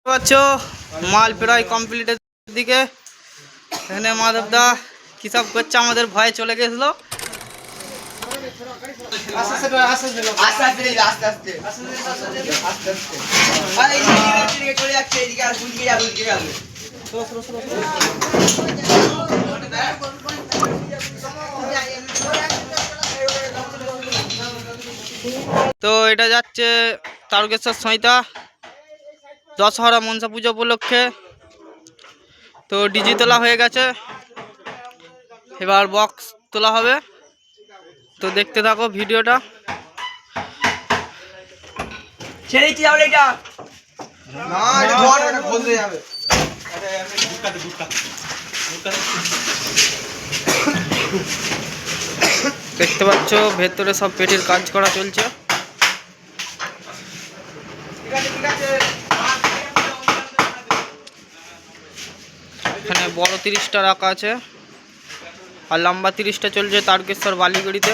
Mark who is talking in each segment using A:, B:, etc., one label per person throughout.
A: পাচ্ছ মাল প্রায় কমপ্লিটের দিকে। এখানে মাধবদা কি সব করছে, আমাদের ভয়ে চলে গেছিল। তো এটা যাচ্ছে তারকেশ্বর সৈতা দশহরা মনসা পুজো উপলক্ষে। তো ডিজি তোলা হয়ে গেছে, এবার বক্স তোলা হবে। তো দেখতে থাকো ভিডিওটা। দেখতে পাচ্ছ ভেতরে সব পেটির কাজ করা চলছে। এখানে বড় 30টা রাখা আছে আর লম্বা 30টা চলছে তারকেশ্বর বালিগুড়িতে।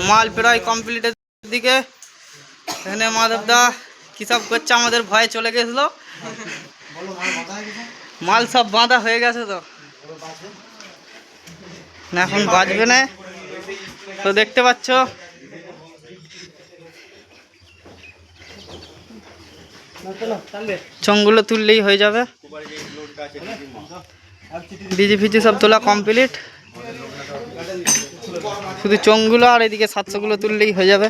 A: মাল প্রায় কমপ্লিটের দিকে। এখানে মাধবদা কি সব করছে, আমাদের ভয়ে চলে গেছিল। মাল সব বাঁধা হয়ে গেছে, তো না এখন বাজবে না। তো দেখতে পাচ্ছ চংগুলো তুললেই হয়ে যাবে। ডিজি ফিজি সব তোলা কমপ্লিট, শুধু চংগুলো আর এদিকে 700গুলো তুললেই হয়ে যাবে।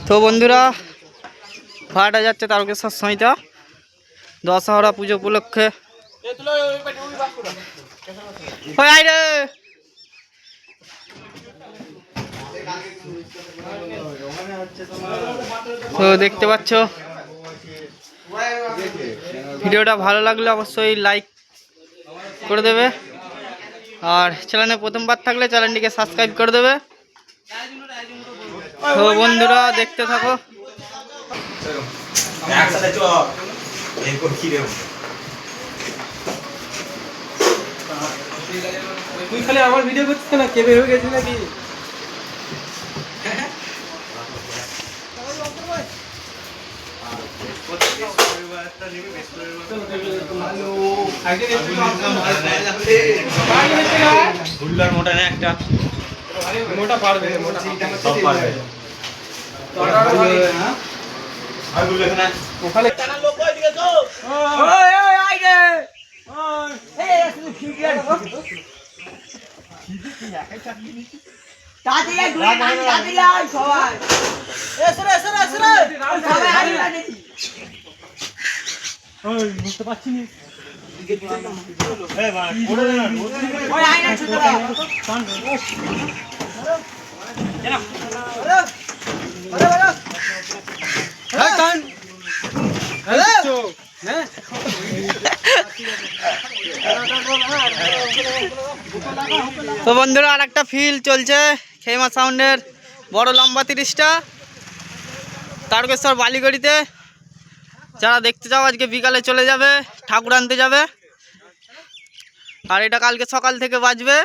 A: তো বন্ধুরা, ভাড়াটা যাচ্ছে তারকেশ্বর সৈতা দশহরা পুজো উপলক্ষে। তো দেখতে পাচ্ছ ভিডিওটা ভালো লাগলে অবশ্যই লাইক করে দেবে, আর চ্যানেলে প্রথমবার থাকলে চ্যানেলটিকে সাবস্ক্রাইব করে দেবে। তো বন্ধুরা দেখতে থাকো।
B: তুই খালি আমার ভিডিও করছিস না, কেবে হয়ে গেছিস নাকি?
C: মোটা না একটা
B: মোটা পারবে, মোটা
C: সব পারবে।
B: ওখানে বুঝতে পারছি না।
A: তো বন্ধুরা আর একটা ফিল চলছে খেমা সাউন্ডের বড় লম্বা 30টা তারকেশ্বর বালিগড়িতে। যারা দেখতে যাও আজকে বিকালে চলে যাবে, ঠাকুর আনতে যাবে, আর এটা কালকে সকাল থেকে বাজবে।